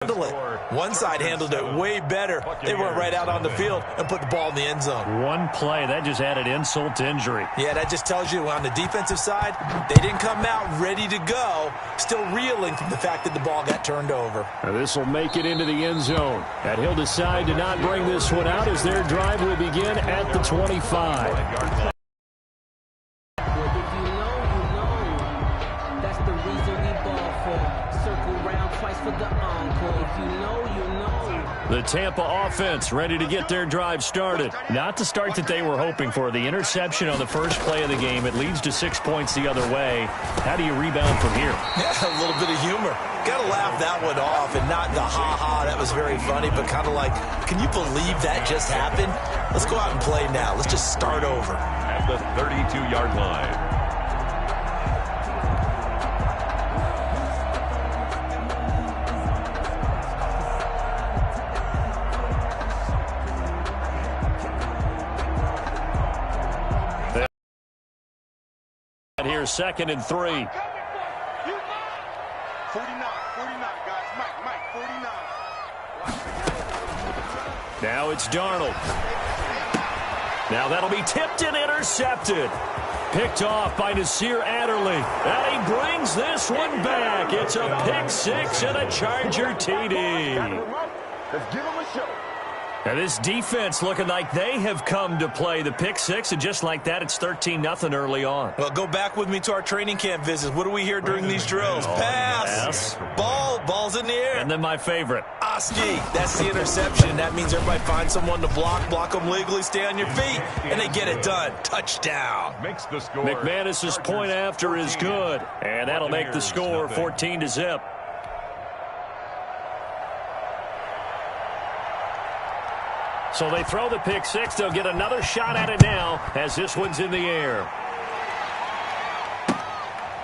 One side handled it way better. They went right out on the field and put the ball in the end zone. One play, that just added insult to injury. Yeah, that just tells you on the defensive side, they didn't come out ready to go, still reeling from the fact that the ball got turned over. This will make it into the end zone. And he'll decide to not bring this one out as their drive will begin at the 25. The Tampa offense ready to get their drive started. Not the start that they were hoping for. The interception on the first play of the game. It leads to 6 points the other way. How do you rebound from here? Yeah, a little bit of humor. Got to laugh that one off and not the ha-ha. That was very funny, but kind of like, can you believe that just happened? Let's go out and play now. Let's just start over. At the 32-yard line. Here, 2nd and 3. 49, guys. Mike, 49. Now it's Darnold. Now that'll be tipped and intercepted. Picked off by Nasir Adderley. And he brings this one back. It's a pick 6 and a Charger TD. Let's give him a show. Now this defense looking like they have come to play the pick 6, and just like that, it's 13-0 early on. Well, go back with me to our training camp visits. What do we hear during these drills? Pass. Ball's in the air. And then my favorite. Oski. That's the interception. That means everybody finds someone to block them legally, stay on your feet, and they get it done. Touchdown. Makes the score. McManus's point after is good, and that'll make the score 14-0. So they throw the pick 6. They'll get another shot at it now as this one's in the air.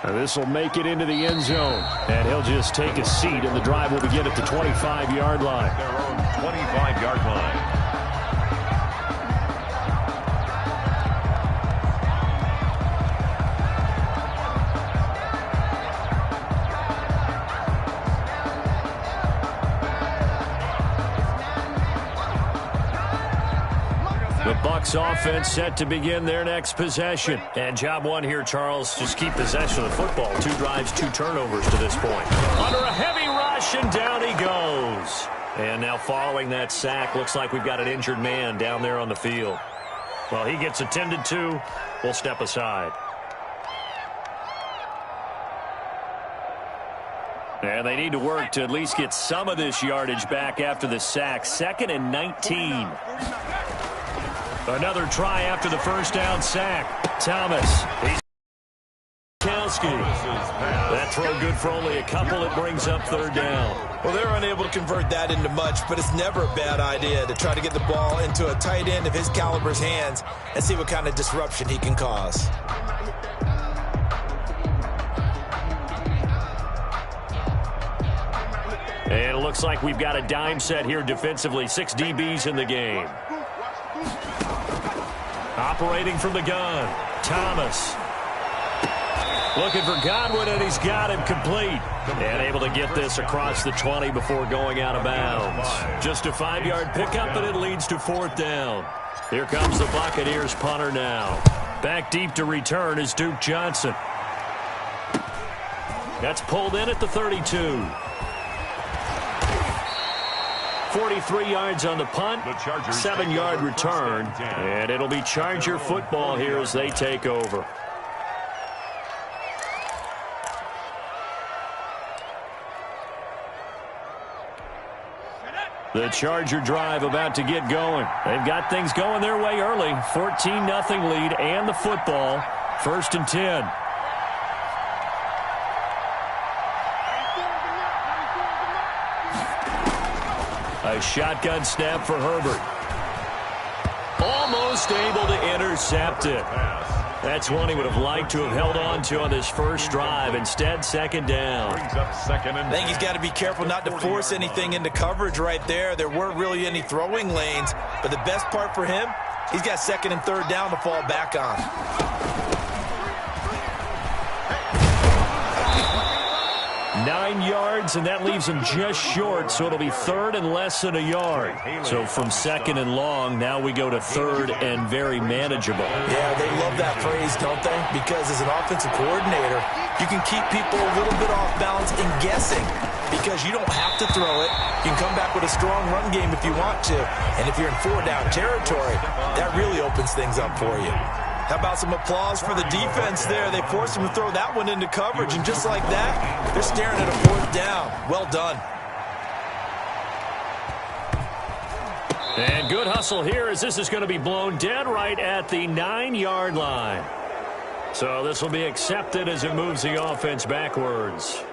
And this will make it into the end zone. And he'll just take a seat, and the drive will begin at the 25-yard line. Their own 25-yard line. The Bucs offense set to begin their next possession. And job one here, Charles, just keep possession of the football. 2 drives, 2 turnovers to this point. Under a heavy rush, and down he goes. And now following that sack, looks like we've got an injured man down there on the field. Well, he gets attended to. We'll step aside. And they need to work to at least get some of this yardage back after the sack. 2nd and 19. Another try after the first down sack. Thomas. That throw good for only a couple. It brings up 3rd down. Well, they're unable to convert that into much, but it's never a bad idea to try to get the ball into a tight end of his caliber's hands and see what kind of disruption he can cause. And it looks like we've got a dime set here defensively. 6 DBs in the game. Operating from the gun, Thomas. Looking for Godwin, and he's got him complete. And able to get this across the 20 before going out of bounds. Just a 5-yard pickup, and it leads to 4th down. Here comes the Buccaneers punter now. Back deep to return is Duke Johnson. That's pulled in at the 32. 43 yards on the punt, 7-yard return, and it'll be Charger football here as they take over. The Charger drive about to get going. They've got things going their way early. 14-0 lead and the football. 1st and 10. A shotgun snap for Herbert. Almost able to intercept it. That's one he would have liked to have held on to on this first drive. Instead, 2nd down. I think he's got to be careful not to force anything into coverage right there. There weren't really any throwing lanes, but the best part for him, he's got 2nd and 3rd down to fall back on. 9 yards, and that leaves him just short, so it'll be 3rd and less than a yard. So from 2nd and long, now we go to 3rd and very manageable. Yeah, they love that phrase, don't they? Because as an offensive coordinator, you can keep people a little bit off balance and guessing because you don't have to throw it. You can come back with a strong run game if you want to. And if you're in 4-down territory, that really opens things up for you. How about some applause for the defense there? They forced him to throw that one into coverage, and just like that, they're staring at a 4th down. Well done. And good hustle here as this is going to be blown dead right at the 9-yard line. So this will be accepted as it moves the offense backwards.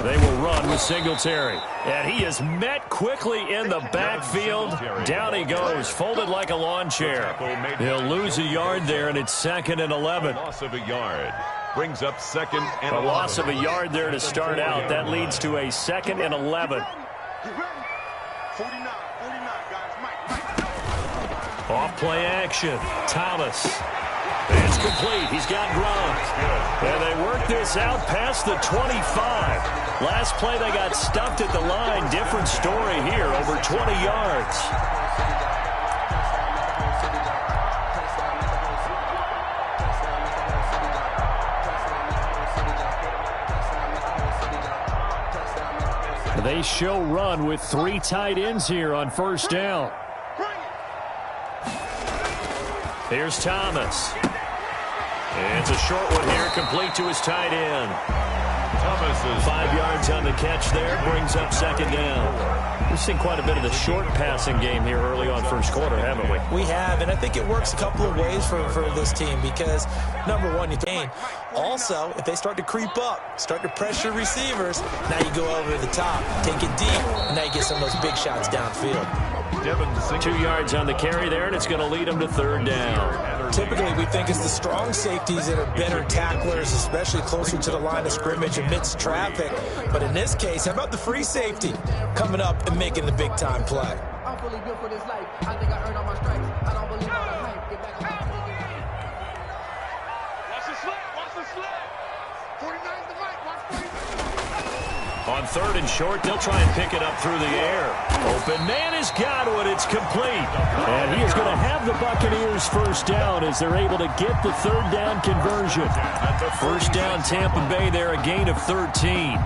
They will run with Singletary. And he is met quickly in the backfield. Down he goes, folded like a lawn chair. He'll lose a yard there, and it's 2nd and 11. Loss of a yard. Brings up 2nd and 11. A loss of a yard there to start out. That leads to a 2nd and 11. 49, guys. Mike. Off play action. Thomas. It's complete. He's got Gronk. And they work this out past the 25. Last play they got stuffed at the line. Different story here. Over 20 yards. They show run with 3 tight ends here on 1st down. Here's Thomas. It's a short one here, complete to his tight end. Thomas is 5 yards on the catch there, brings up 2nd down. We've seen quite a bit of the short passing game here early on 1st quarter, haven't we? We have, and I think it works a couple of ways for this team because, number one, you gain. Also, if they start to creep up, start to pressure receivers, now you go over the top, take it deep, and now you get some of those big shots downfield. 2 yards on the carry there, and it's going to lead them to 3rd down. Typically, we think it's the strong safeties that are better tacklers, especially closer to the line of scrimmage amidst traffic. But in this case, how about the free safety coming up and making the big-time play? I'm fully built for this life. I think I earned all my stripes. I don't believe all the hype. Get back on my feet. Watch the slip. Watch the slip. 49's the mic. Watch 49. On 3rd and short, they'll try and pick it up through the air. Open man has got one. It's complete. And he is going to have the Buccaneers 1st down as they're able to get the 3rd down conversion. 1st down Tampa Bay there, a gain of 13.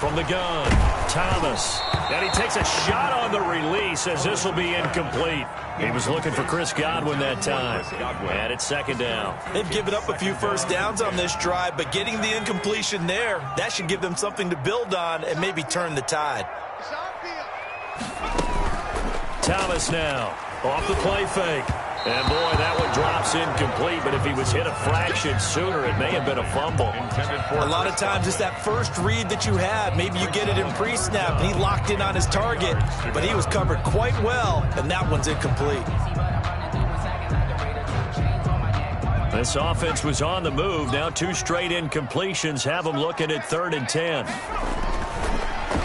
From the gun, Thomas. And he takes a shot on the release as this will be incomplete. He was looking for Chris Godwin that time. And it's 2nd down. They've given up a few 1st downs on this drive, but getting the incompletion there, that should give them something to build on and maybe turn the tide. Thomas now off the play fake. And, boy, that one drops incomplete, but if he was hit a fraction sooner, it may have been a fumble. A lot of times it's that first read that you have. Maybe you get it in pre-snap, and he locked in on his target, but he was covered quite well, and that one's incomplete. This offense was on the move. Now 2 straight incompletions have them looking at 3rd and 10.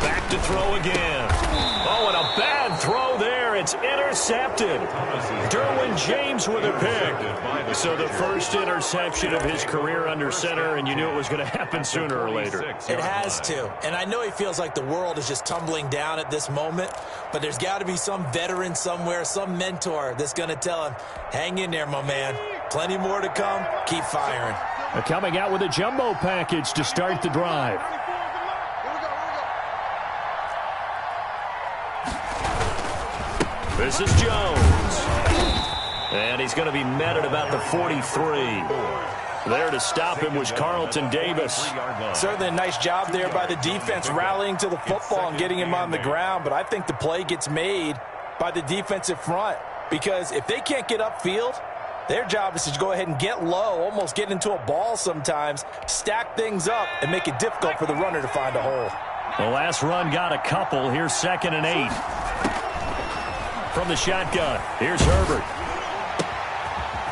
Back to throw again. Oh, and a bad throw there. It's intercepted. Derwin James with a pick. So the first interception of his career under center, and you knew it was going to happen sooner or later. It has to. And I know he feels like the world is just tumbling down at this moment, but there's got to be some veteran somewhere, some mentor that's going to tell him, hang in there, my man. Plenty more to come. Keep firing. They're coming out with a jumbo package to start the drive. This is Jones. And he's going to be met at about the 43. There to stop him was Carlton Davis. Certainly a nice job there by the defense rallying to the football and getting him on the ground, but I think the play gets made by the defensive front because if they can't get upfield, their job is to go ahead and get low, almost get into a ball sometimes, stack things up, and make it difficult for the runner to find a hole. The last run got a couple. Here's 2nd and 8. From the shotgun, here's Herbert.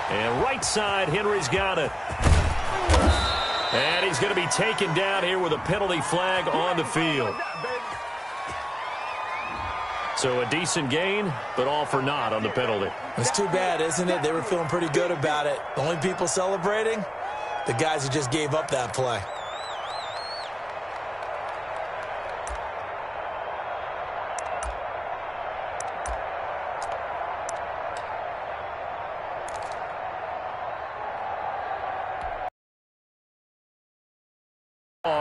And right side, Henry's got it. And he's going to be taken down here with a penalty flag on the field. So a decent gain, but all for naught on the penalty. It's too bad, isn't it? They were feeling pretty good about it. The only people celebrating, the guys who just gave up that play.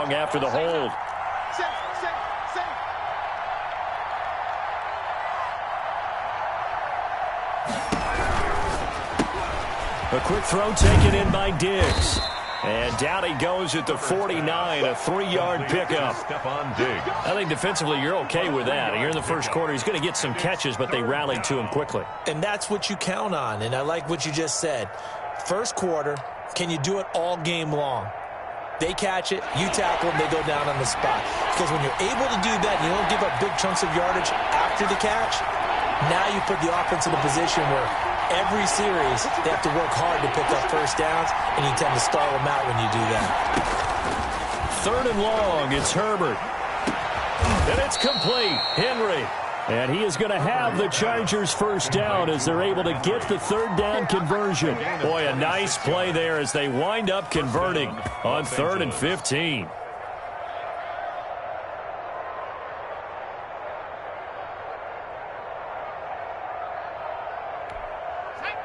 After the hold. A quick throw taken in by Diggs. And down he goes at the 49, a 3-yard pickup. I think defensively you're okay with that. Here in the first quarter, he's going to get some catches, but they rallied to him quickly. And that's what you count on, and I like what you just said. First quarter, can you do it all game long? They catch it, you tackle them, they go down on the spot. Because when you're able to do that and you don't give up big chunks of yardage after the catch, now you put the offense in a position where every series they have to work hard to pick up first downs, and you tend to stall them out when you do that. 3rd and long, it's Herbert. And it's complete. Henry. And he is going to have the Chargers first down as they're able to get the 3rd down conversion. Boy, a nice play there as they wind up converting on 3rd and 15.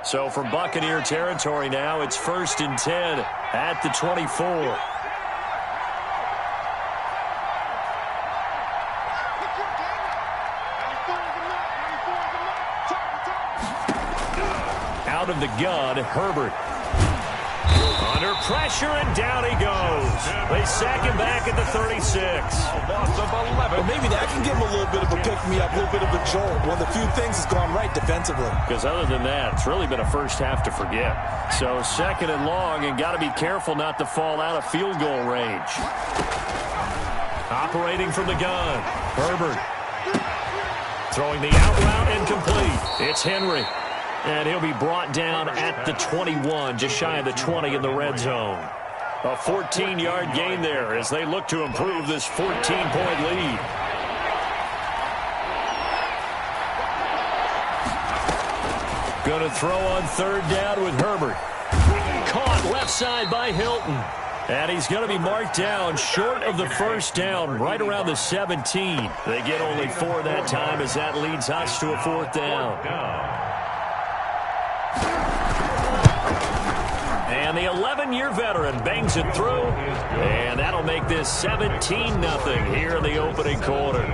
So from Buccaneer territory now, it's 1st and 10 at the 24. Out of the gun, Herbert. Under pressure, and down he goes. They sack him back at the 36. Well, maybe that can give him a little bit of a pick-me-up, a little bit of a jolt. One of the few things that's gone right defensively. Because other than that, it's really been a first half to forget. So 2nd and long, and got to be careful not to fall out of field goal range. Operating from the gun, Herbert. Throwing the out route, incomplete. It's Henry. And he'll be brought down at the 21, just shy of the 20 in the red zone. A 14-yard gain there as they look to improve this 14-point lead. Going to throw on 3rd down with Herbert. Caught left side by Hilton. And he's going to be marked down short of the first down, right around the 17. They get only 4 that time as that leads us to a 4th down. And the 11-year veteran bangs it through, and that'll make this 17-0 here in the opening quarter.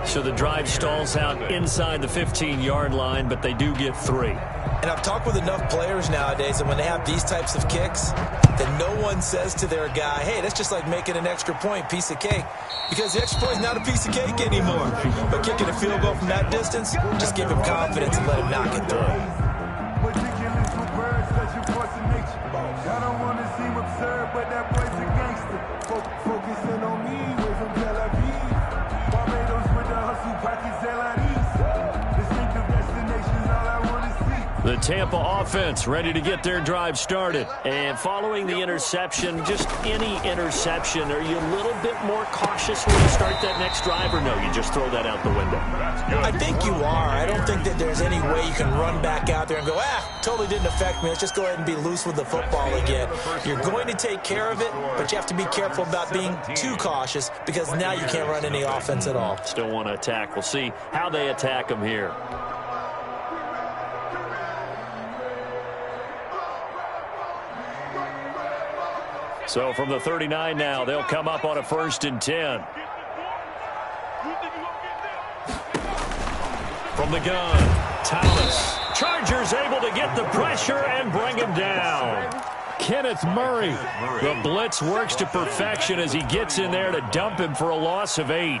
So the drive stalls out inside the 15-yard line, but they do get 3. And I've talked with enough players nowadays, and when they have these types of kicks, that no one says to their guy, hey, that's just like making an extra point, piece of cake. Because the extra point is not a piece of cake anymore. But kicking a field goal from that distance, just give him confidence and let him knock it through. I don't want to seem absurd, but that boy's a gangster. Focusing on me, way from Tel Aviv. Barbados with the hustle, pockets LIDs. Distinctive destinations, all I want to see. The Tampa offense ready to get their drive started. And following the interception, just any interception, are you a little bit more cautious when you start that next drive, or no, you just throw that out the window? I think you are. I don't think that there's any way you can run back out there and go, totally didn't affect me. Let's just go ahead and be loose with the football again. You're going to take care of it, but you have to be careful about being too cautious because now you can't run any offense at all. Still want to attack. We'll see how they attack them here. So from the 39 now, they'll come up on a 1st and 10. From the gun, Thomas. Chargers able to get the pressure and bring him down. Kenneth Murray. The blitz works to perfection as he gets in there to dump him for a loss of 8.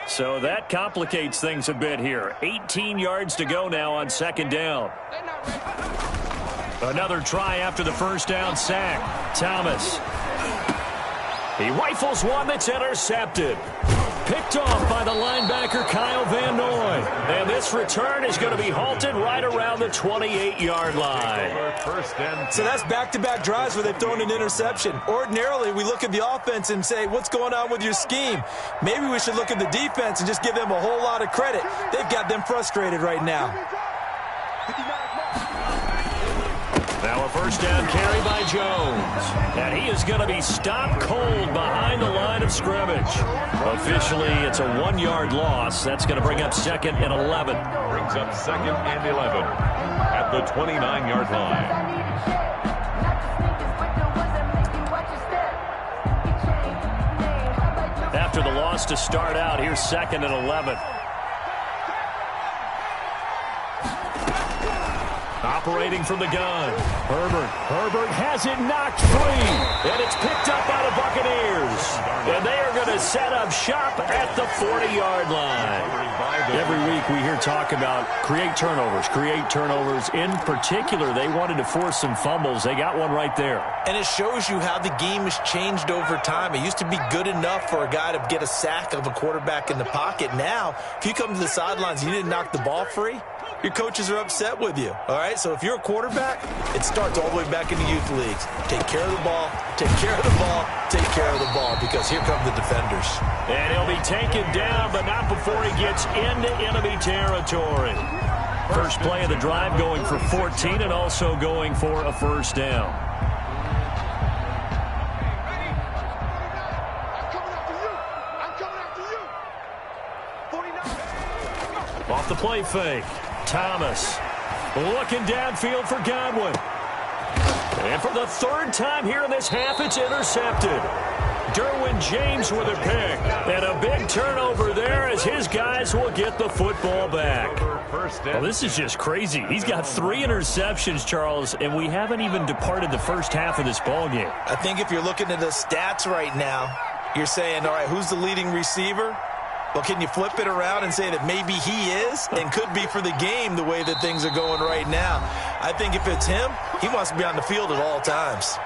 So that complicates things a bit here. 18 yards to go now on second down. Another try after the first down sack. Thomas. He rifles one that's intercepted. Picked off by the linebacker Kyle Van Noy. And this return is going to be halted right around the 28-yard line. So that's back-to-back drives where they've thrown an interception. Ordinarily, we look at the offense and say, what's going on with your scheme? Maybe we should look at the defense and just give them a whole lot of credit. They've got them frustrated right now. Now a first down carry by Jones. And he is going to be stopped cold behind the line of scrimmage. Officially, it's a 1-yard loss. That's going to bring up second and 11. Brings up second and 11 at the 29-yard line. After the loss to start out, here's second and 11. Operating from the gun. Herbert has it knocked free. And it's picked up by the Buccaneers. And they are going to set up shop at the 40-yard line. Every week we hear talk about create turnovers. In particular, they wanted to force some fumbles. They got one right there. And it shows you how the game has changed over time. It used to be good enough for a guy to get a sack of a quarterback in the pocket. Now, if you come to the sidelines and you didn't knock the ball free, your coaches are upset with you, all right? So if you're a quarterback, it starts all the way back in the youth leagues. Take care of the ball, take care of the ball, take care of the ball, because here come the defenders. And he'll be taken down, but not before he gets into enemy territory. First play of the drive going for 14 and also going for a first down. Off the play fake. Thomas looking downfield for Godwin. And for the third time here in this half, it's intercepted. Derwin James with a pick. And a big turnover there as his guys will get the football back. Well, this is just crazy. He's got 3 interceptions, Charles, and we haven't even departed the first half of this ballgame. I think if you're looking at the stats right now, you're saying, all right, who's the leading receiver? Well, can you flip it around and say that maybe he is and could be for the game the way that things are going right now? I think if it's him, he wants to be on the field at all times.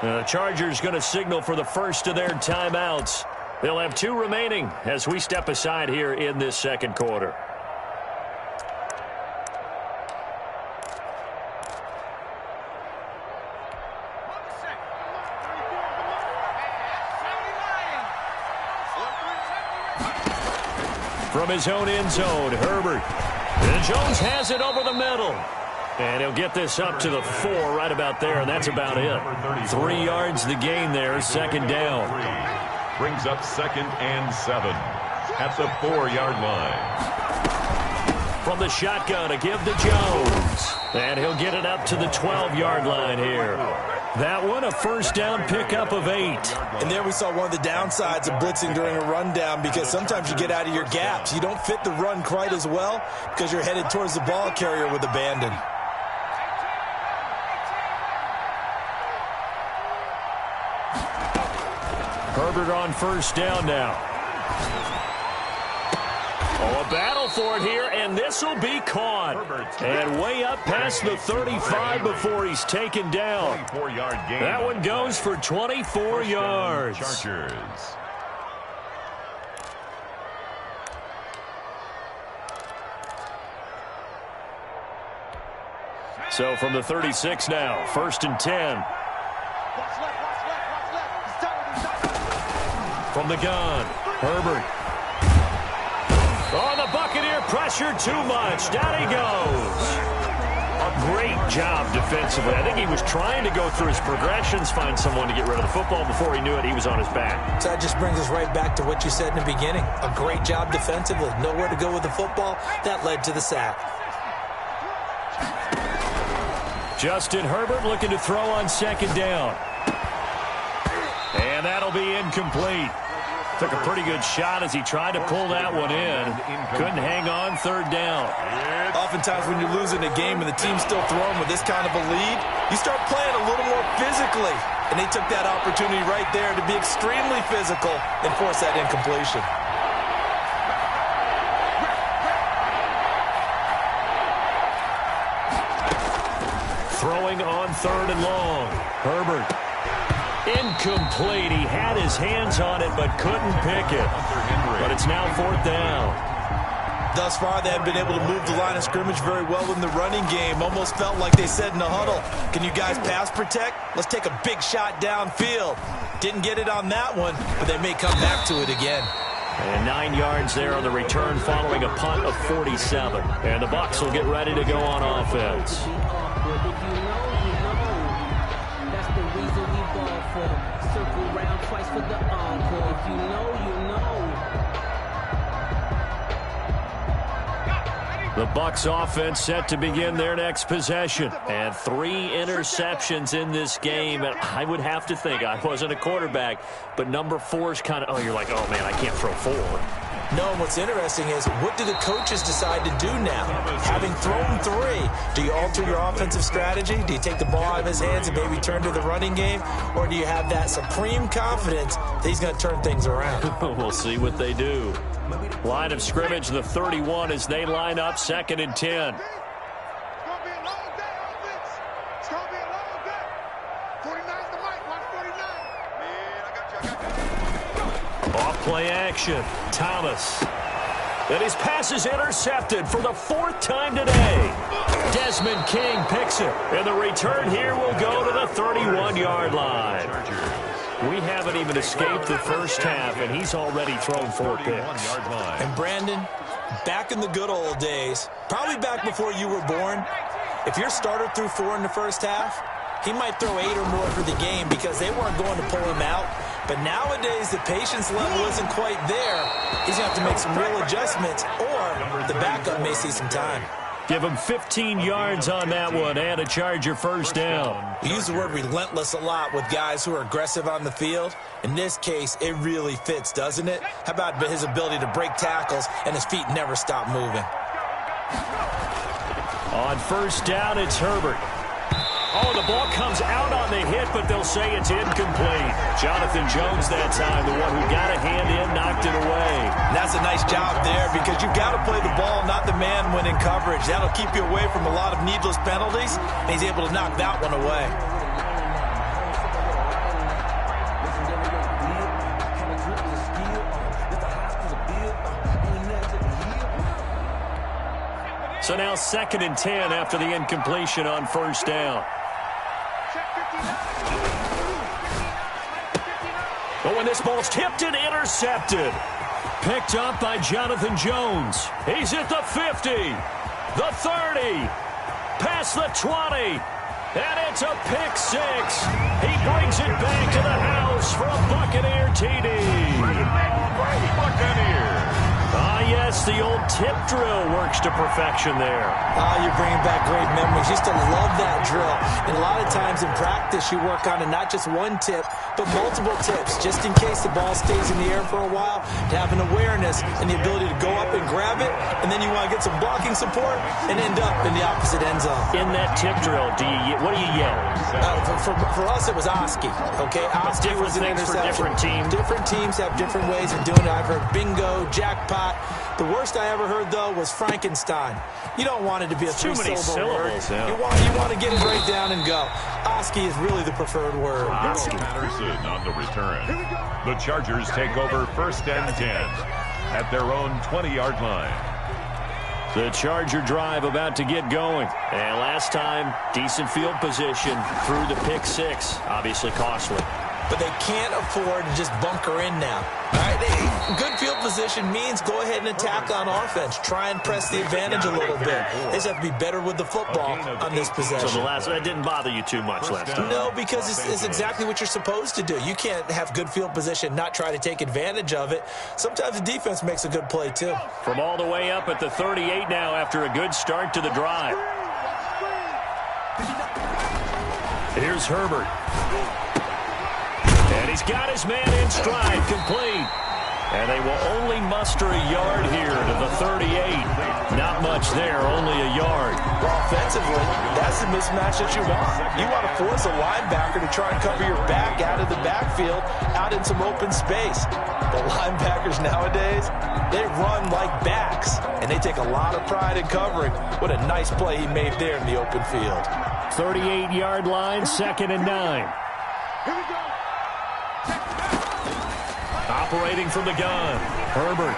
The Chargers going to signal for the first of their timeouts. They'll have 2 remaining as we step aside here in this second quarter. From his own end zone, Herbert. And Jones has it over the middle. And he'll get this up to the 4 right about there, and that's about it. 3 yards the gain there, second down. Brings up second and 7 at the 4-yard line. From the shotgun, a give to Jones. And he'll get it up to the 12-yard line here. That one, a first down pickup of 8. And there we saw one of the downsides of blitzing during a rundown, because sometimes you get out of your gaps. You don't fit the run quite as well because you're headed towards the ball carrier with abandon. Herbert on first down now. Oh, a battle for it here, and this will be caught. And way up past the 35 before he's taken down. That one goes for 24 yards. Chargers. So from the 36 now, first and 10. From the gun, Herbert. Oh, the Buccaneer pressure too much. Down he goes. A great job defensively. I think he was trying to go through his progressions, find someone to get rid of the football. Before he knew it, he was on his back. So that just brings us right back to what you said in the beginning. A great job defensively. Nowhere to go with the football. That led to the sack. Justin Herbert looking to throw on second down. That'll be incomplete. Took a pretty good shot as he tried to pull that one in. Couldn't hang on, third down. Oftentimes when you're losing a game and the team's still throwing with this kind of a lead, you start playing a little more physically. And they took that opportunity right there to be extremely physical and force that incompletion. Throwing on third and long. Herbert. Incomplete. He had his hands on it but couldn't pick it. But it's now fourth down. Thus far, they have been able to move the line of scrimmage very well in the running game. Almost felt like they said in the huddle, can you guys pass protect? Let's take a big shot downfield. Didn't get it on that one, but they may come back to it again. And 9 yards there on the return following a punt of 47. And the Bucs will get ready to go on offense. Circle round twice for the encore. If you know, you know. The Bucs offense set to begin their next possession. And 3 interceptions in this game. And I would have to think, I wasn't a quarterback, but number 4 is kind of, you're like, oh, man, I can't throw 4. No, and what's interesting is, what do the coaches decide to do now? Having thrown 3, do you alter your offensive strategy? Do you take the ball out of his hands and maybe turn to the running game? Or do you have that supreme confidence that he's going to turn things around? We'll see what they do. Line of scrimmage, the 31, as they line up, 2nd and 10. It's going to be a long day, offense. It's going to be a long day. 49's the mic. Watch 49. Man, I got you. Off play action. Thomas. And his pass is intercepted for the 4th time today. Desmond King picks it. And the return here will go to the 31-yard line. We haven't even escaped the first half, and he's already thrown 4 picks. And Brandon, back in the good old days, probably back before you were born, if your starter threw 4 in the first half, he might throw 8 or more for the game because they weren't going to pull him out. But nowadays, the patience level isn't quite there. He's going to have to make some real adjustments, or the backup may see some time. Give him 15 yards on that one and a Charger first down. We use the word relentless a lot with guys who are aggressive on the field. In this case, it really fits, doesn't it? How about his ability to break tackles and his feet never stop moving? On first down, it's Herbert. Oh, the ball comes out on the hit, but they'll say it's incomplete. Jonathan Jones that time, the one who got a hand in, knocked it away. And that's a nice job there because you've got to play the ball, not the man when in coverage. That'll keep you away from a lot of needless penalties, and he's able to knock that one away. So now 2nd and 10 after the incompletion on first down. But when this ball's tipped and intercepted, picked up by Jonathan Jones. He's at the 50, the 30, past the 20, and it's a pick 6. He brings it back to the house for a Buccaneer TD. Buccaneers. Ah, yes, the old tip drill works to perfection there. You're bringing back great memories. Used to love that drill. And a lot of times in practice, you work on it, not just one tip, but multiple tips, just in case the ball stays in the air for a while, to have an awareness and the ability to go up and grab it, and then you want to get some blocking support and end up in the opposite end zone. In that tip drill, what do you yell? For us, it was Oski. Okay, Oski was an interception. For different teams. Different teams have different ways of doing it. I've heard bingo, jackpot. The worst I ever heard, though, was Frankenstein. You don't want it to be a three-syllable word. Yeah. You want to get it right down and go. Oski is really the preferred word. Patterson on the return. The Chargers take over 1st and 10 at their own 20-yard line. The Charger drive about to get going. And last time, decent field position through the pick 6. Obviously costly. But they can't afford to just bunker in now. All right, good field position means go ahead and attack on offense. Try and press the advantage a little bit. They just have to be better with the football on this possession. So that didn't bother you too much last time? No, because it's exactly what you're supposed to do. You can't have good field position, not try to take advantage of it. Sometimes the defense makes a good play, too. From all the way up at the 38 now after a good start to the drive. Here's Herbert. And He's got his man in stride, complete. And they will only muster a yard here to the 38. Not much there, only a yard. Well, offensively, that's the mismatch that you want. You want to force a linebacker to try and cover your back out of the backfield, out in some open space. The linebackers nowadays, they run like backs, and they take a lot of pride in covering. What a nice play he made there in the open field. 38-yard line, 2nd and 9. Here we go. Operating from the gun, Herbert.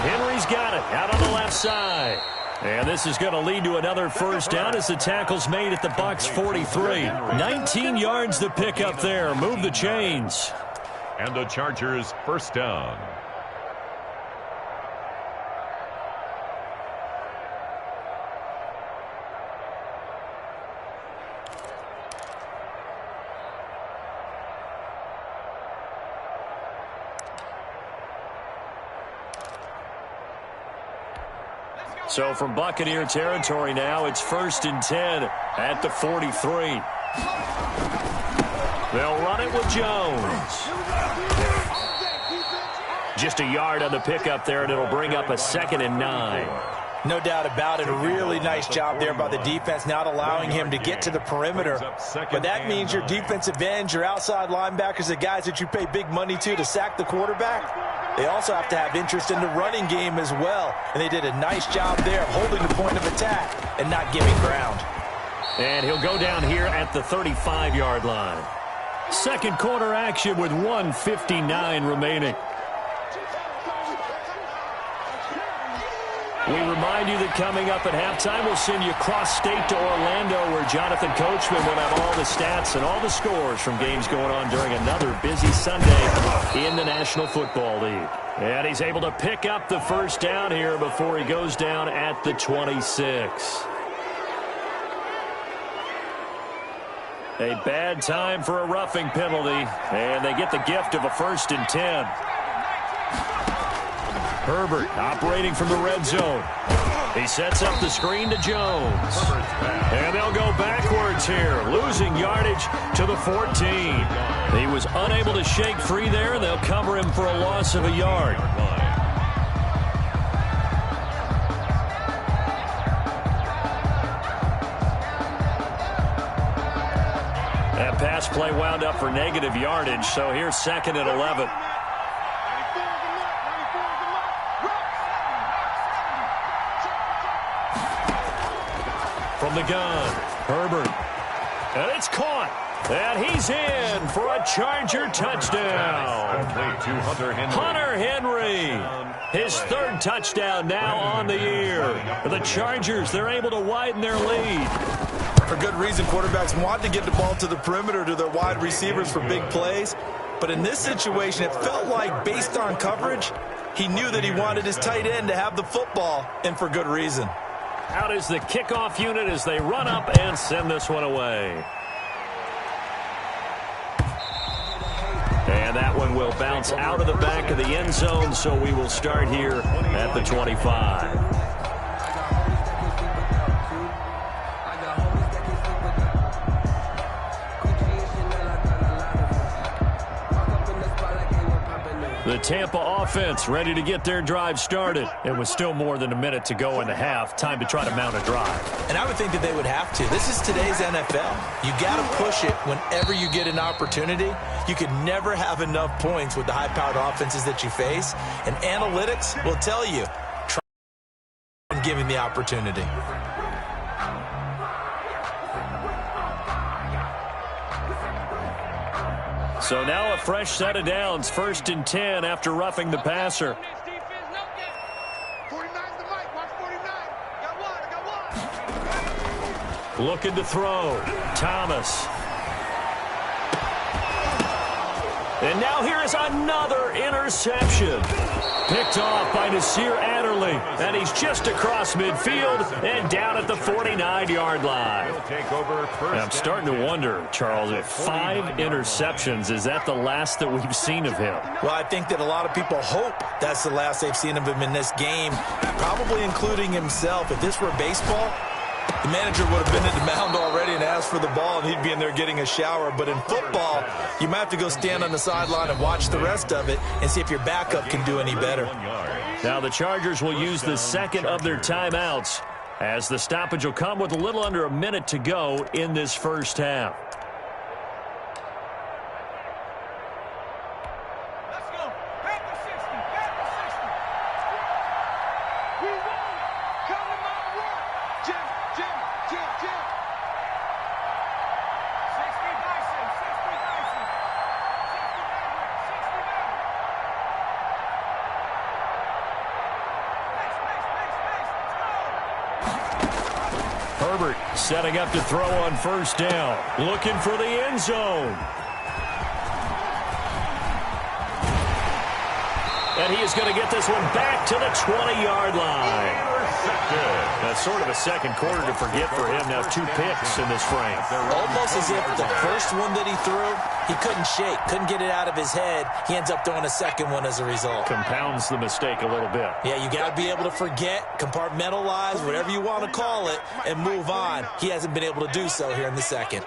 Henry's got it out on the left side. And this is going to lead to another first down as the tackle's made at the Bucs 43. 19 yards to pick up there. Move the chains. And the Chargers first down. So from Buccaneer territory now, it's 1st and 10 at the 43. They'll run it with Jones. Just a yard on the pickup there, and it'll bring up a 2nd and 9. No doubt about it. A really nice job there by the defense, not allowing him to get to the perimeter. But that means your defensive ends, your outside linebackers, the guys that you pay big money to sack the quarterback, they also have to have interest in the running game as well. And they did a nice job there of holding the point of attack and not giving ground. And he'll go down here at the 35-yard line. Second quarter action with 1:59 remaining. We remind you that coming up at halftime, we'll send you cross-state to Orlando, where Jonathan Coachman will have all the stats and all the scores from games going on during another busy Sunday in the National Football League. And he's able to pick up the first down here before he goes down at the 26. A bad time for a roughing penalty, and they get the gift of a 1st and 10. Herbert operating from the red zone. He sets up the screen to Jones. And they'll go backwards here, losing yardage to the 14. He was unable to shake free there, and they'll cover him for a loss of a yard. That pass play wound up for negative yardage, so here's 2nd and 11. From the gun, Herbert. And it's caught. And he's in for a Charger touchdown. Hunter Henry. His 3rd touchdown now on the year. The Chargers, they're able to widen their lead. For good reason, quarterbacks want to get the ball to the perimeter to their wide receivers for big plays. But in this situation, it felt like, based on coverage, he knew that he wanted his tight end to have the football, and for good reason. Out is the kickoff unit as they run up and send this one away. And that one will bounce out of the back of the end zone, so we will start here at the 25. The Tampa offense ready to get their drive started. It was still more than a minute to go in the half. Time to try to mount a drive. And I would think that they would have to. This is today's NFL. You got to push it whenever you get an opportunity. You could never have enough points with the high-powered offenses that you face. And analytics will tell you, try and give him the opportunity. So now a fresh set of downs, 1st and 10 after roughing the passer. 49's the mic. Watch 49. Got one. Looking to throw. Thomas. And now here is another interception. Picked off by Nasir Adderley. And he's just across midfield and down at the 49-yard line. And I'm starting to wonder, Charles, if 5 interceptions, is that the last that we've seen of him? Well, I think that a lot of people hope that's the last they've seen of him in this game, probably including himself. If this were baseball, The manager would have been at the mound already and asked for the ball, and he'd be in there getting a shower. But in football, you might have to go stand on the sideline and watch the rest of it and see if your backup can do any better. Now the Chargers will use the second of their timeouts, as the stoppage will come with a little under a minute to go in this first half. Let's go. Back to 60. Back to 60. We won. Come to my work. Jim. 60 Bison. 60 Bison. 60 Herbert setting up to throw on first down, looking for the end zone. And he is going to get this one back to the 20-yard line. That's sort of a second quarter to forget for him. Now 2 picks in this frame. Almost as if the first one that he threw, he couldn't shake, couldn't get it out of his head. He ends up throwing a second one as a result. Compounds the mistake a little bit. Yeah, you got to be able to forget, compartmentalize, whatever you want to call it, and move on. He hasn't been able to do so here in the second.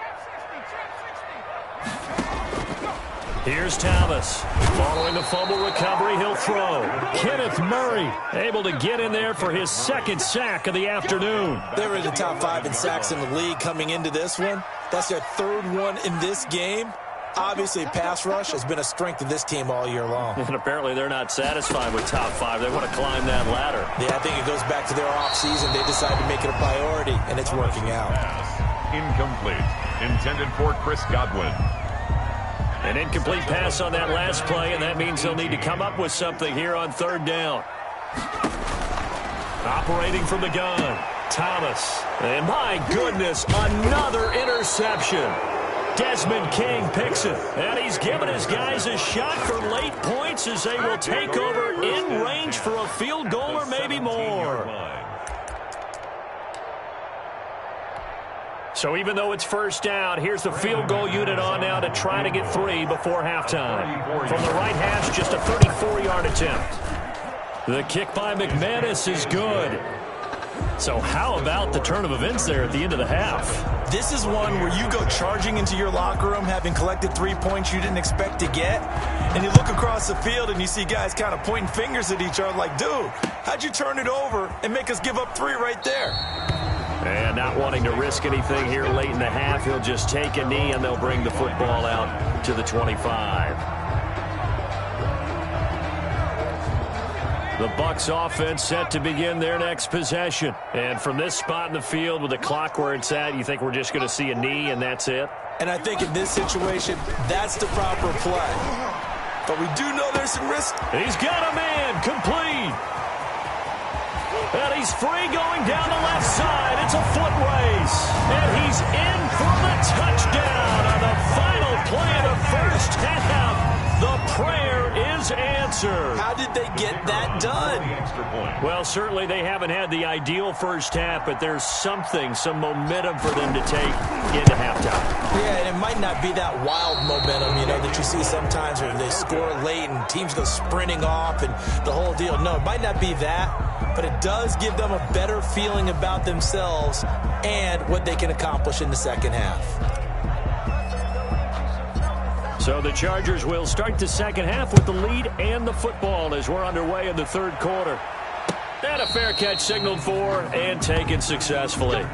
Here's Thomas. Following the fumble recovery, he'll throw. Kenneth Murray able to get in there for his second sack of the afternoon. They were in the top 5 in sacks in the league coming into this one. That's their third one in this game. Obviously, pass rush has been a strength of this team all year long. And apparently they're not satisfied with top 5. They want to climb that ladder. Yeah, I think it goes back to their offseason. They decided to make it a priority, and it's working out. Incomplete. Intended for Chris Godwin. An incomplete pass on that last play, and that means they'll need to come up with something here on third down. Operating from the gun, Thomas. And my goodness, another interception. Desmond King picks it, and he's giving his guys a shot for late points as they will take over in range for a field goal or maybe more. So even though it's first down, here's the field goal unit on now to try to get 3 before halftime. From the right hash, just a 34-yard attempt. The kick by McManus is good. So how about the turn of events there at the end of the half? This is one where you go charging into your locker room having collected 3 points you didn't expect to get, and you look across the field and you see guys kind of pointing fingers at each other like, dude, how'd you turn it over and make us give up 3 right there? And not wanting to risk anything here late in the half, he'll just take a knee and they'll bring the football out to the 25. The Bucs offense set to begin their next possession. And from this spot in the field with the clock where it's at, you think we're just going to see a knee and that's it? And I think in this situation, that's the proper play. But we do know there's some risk. He's got a man, complete. And he's free going down the left side. It's a foot race. And he's in for the touchdown on the final play of the first half. The prayer is answered. How did they get that done? Well, certainly they haven't had the ideal first half, but there's something, some momentum for them to take into halftime. Yeah, and it might not be that wild momentum, you know, that you see sometimes where they score late and teams go sprinting off and the whole deal. No, it might not be that, but it does give them a better feeling about themselves and what they can accomplish in the second half. So the Chargers will start the second half with the lead and the football as we're underway in the third quarter. And a fair catch signaled for and taken successfully.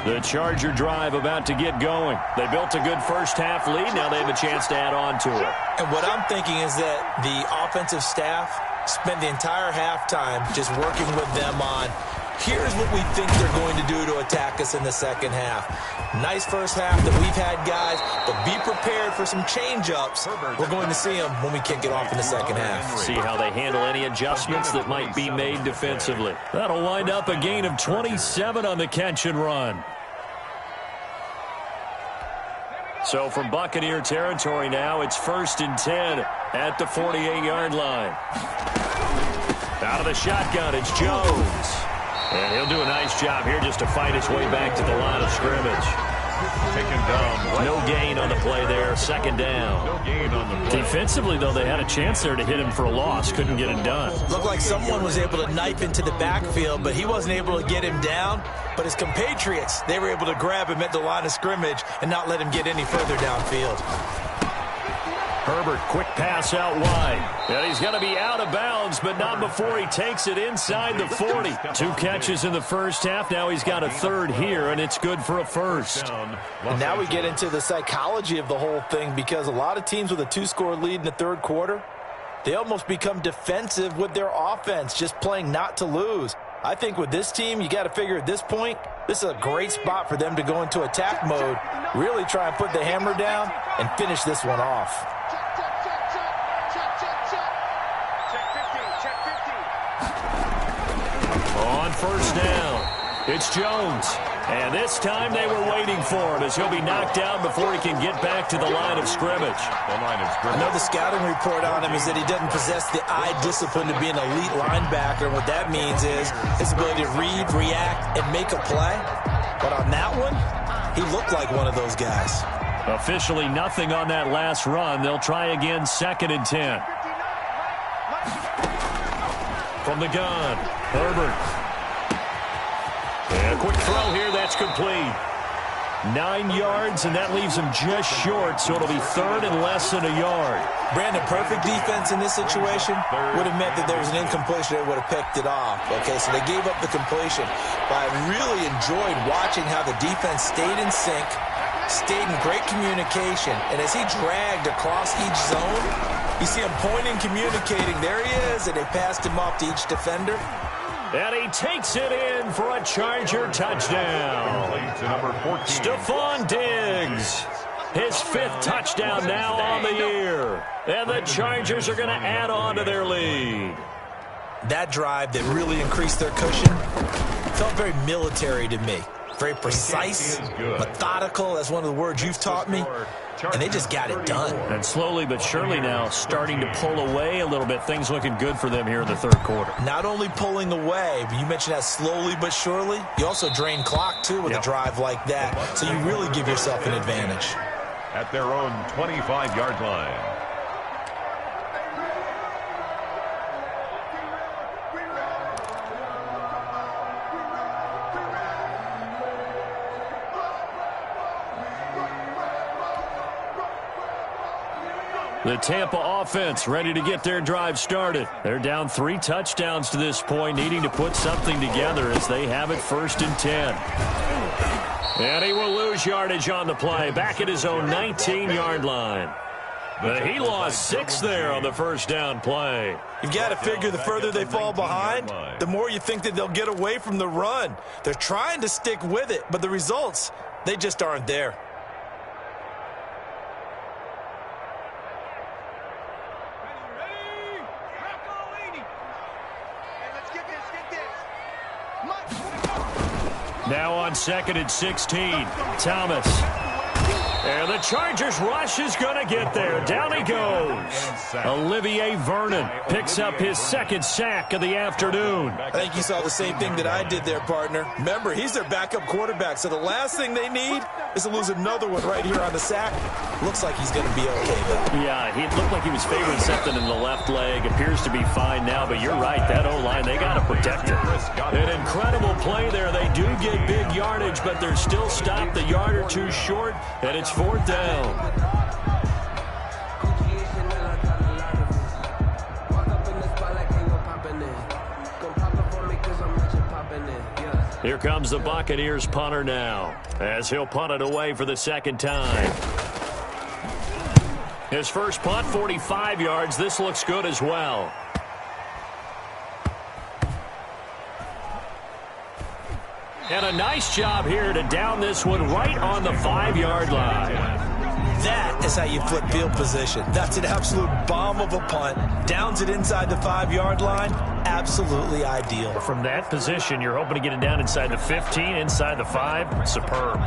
The Charger drive about to get going. They built a good first half lead. Now they have a chance to add on to it. And what I'm thinking is that the offensive staff spent the entire halftime just working with them on, here's what we think they're going to do to attack us in the second half. Nice first half that we've had, guys, but be prepared for some change-ups. We're going to see them when we kick it off in the second half. See how they handle any adjustments that might be made defensively. That'll wind up a gain of 27 on the catch and run. So from Buccaneer territory now, it's 1st and 10 at the 48-yard line. Out of the shotgun, it's Jones. And he'll do a nice job here just to fight his way back to the line of scrimmage. taken down. No gain on the play there, second down. No gain on the play. Defensively, though, they had a chance there to hit him for a loss. Couldn't get it done. Looked like someone was able to knife into the backfield, but he wasn't able to get him down. But his compatriots, they were able to grab him at the line of scrimmage and not let him get any further downfield. Herbert, quick pass out wide. And he's going to be out of bounds, but not before he takes it inside the 40. 2 catches in the first half. Now he's got a third here, and it's good for a first. And now we get into the psychology of the whole thing, because a lot of teams with a 2-score lead in the third quarter, they almost become defensive with their offense, just playing not to lose. I think with this team, you got to figure at this point, this is a great spot for them to go into attack mode, really try and put the hammer down and finish this one off. On first down, it's Jones. And this time they were waiting for him, as he'll be knocked down before he can get back to the line of scrimmage. I know the scouting report on him is that he doesn't possess the eye discipline to be an elite linebacker. And what that means is his ability to read, react, and make a play. But on that one, he looked like one of those guys. Officially nothing on that last run. They'll try again, 2nd and 10. From the gun, Herbert. And a quick throw here, that's complete. 9 yards, and that leaves him just short, so it'll be third and less than a yard. Brandon, perfect defense in this situation would have meant that there was an incompletion. They would have picked it off. Okay, so they gave up the completion. But I really enjoyed watching how the defense stayed in sync, stayed in great communication, and as he dragged across each zone, you see him pointing, communicating. There he is, and they passed him off to each defender. And he takes it in for a Charger touchdown. Stephon Diggs, his 5th touchdown now on the year. And the Chargers are going to add on to their lead. That drive that really increased their cushion felt very military to me. Very precise, methodical, that's one of the words you've taught me. And they just got it done. And slowly but surely now starting to pull away a little bit. Things looking good for them here in the third quarter. Not only pulling away, but you mentioned that slowly but surely. You also drain clock, too, with a drive like that. So you really give yourself an advantage. At their own 25-yard line. The Tampa offense ready to get their drive started. They're down 3 touchdowns to this point, needing to put something together as they have it 1st and 10. And he will lose yardage on the play, back at his own 19-yard line. But he lost 6 there on the first down play. You've got to figure the further they fall behind, the more you think that they'll get away from the run. They're trying to stick with it, but the results, they just aren't there. Now on 2nd and 16, Thomas. And the Chargers rush is going to get there. Down he goes. Olivier Vernon picks up his 2nd sack of the afternoon. I think you saw the same thing that I did there, partner. Remember, he's their backup quarterback, so the last thing they need is to lose another one right here on the sack. Looks like he's going to be okay, though. Yeah, he looked like he was favoring something in the left leg. Appears to be fine now, but you're right. That O-line, they got to protect it. An incredible play there. They do get big yardage, but they're still stopped a yard or two short, and it's 4th down. Here comes the Buccaneers punter now, as he'll punt it away for the 2nd time. His first punt, 45 yards. This looks good as well. And a nice job here to down this one right on the 5-yard line. That is how you flip field position. That's an absolute bomb of a punt. Downs it inside the 5-yard line. Absolutely ideal. From that position, you're hoping to get it down inside the 15, inside the 5. Superb.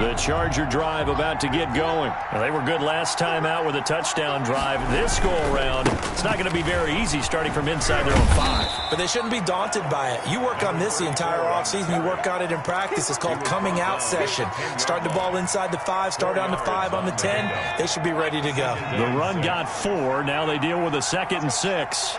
The Charger drive about to get going. Well, they were good last time out with a touchdown drive. This go-around, it's not going to be very easy starting from inside their own 5. But they shouldn't be daunted by it. You work on this the entire offseason. You work on it in practice. It's called coming out session. Start the ball inside the 5, start on the 5 on the 10. They should be ready to go. The run got 4. Now they deal with a 2nd and 6.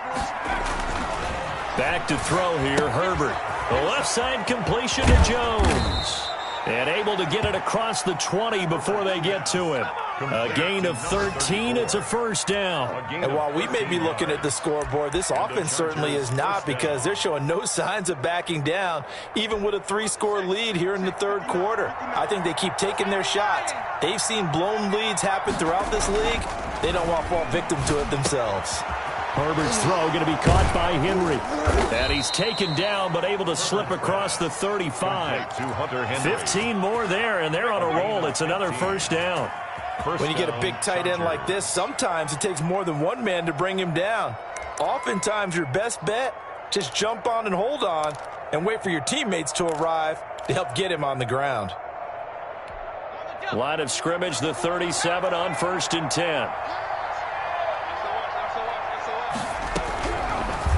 Back to throw here, Herbert. The left side completion to Jones. And able to get it across the 20 before they get to him. A gain of 13. It's a first down. And while we may be looking at the scoreboard, this offense certainly is not, because they're showing no signs of backing down, even with a 3-score lead here in the third quarter. I think they keep taking their shots. They've seen blown leads happen throughout this league. They don't want to fall victim to it themselves. Herbert's throw going to be caught by Henry. And he's taken down, but able to slip across the 35. 15 more there, and they're on a roll. It's another first down. When you get a big tight end like this, sometimes it takes more than one man to bring him down. Oftentimes, your best bet, just jump on and hold on and wait for your teammates to arrive to help get him on the ground. Line of scrimmage, the 37 on 1st and 10.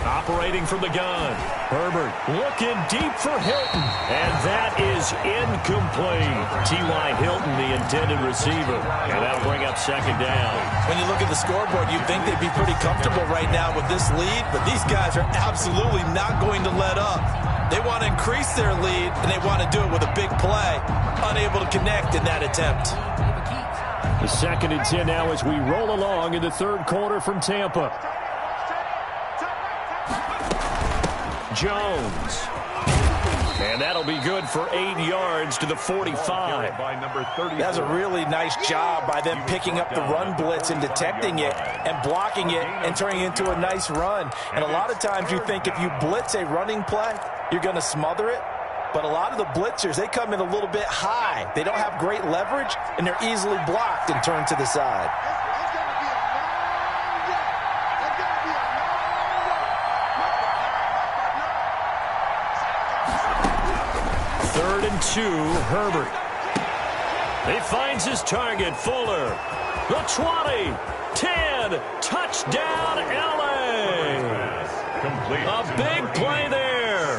Operating from the gun. Herbert looking deep for Hilton. And that is incomplete. T.Y. Hilton, the intended receiver. And that'll bring up 2nd down. When you look at the scoreboard, you'd think they'd be pretty comfortable right now with this lead, but these guys are absolutely not going to let up. They want to increase their lead, and they want to do it with a big play. Unable to connect in that attempt. The 2nd and 10 now as we roll along in the third quarter from Tampa. Jones. And that'll be good for 8 yards to the 45. That's a really nice job by them picking up the run blitz and detecting it and blocking it and turning it into a nice run. And a lot of times you think if you blitz a running play, you're going to smother it. But a lot of the blitzers, they come in a little bit high. They don't have great leverage, and they're easily blocked and turned to the side. 3rd and 2, Herbert. He finds his target, Fuller. The 20, 10, touchdown, LA. A big play there.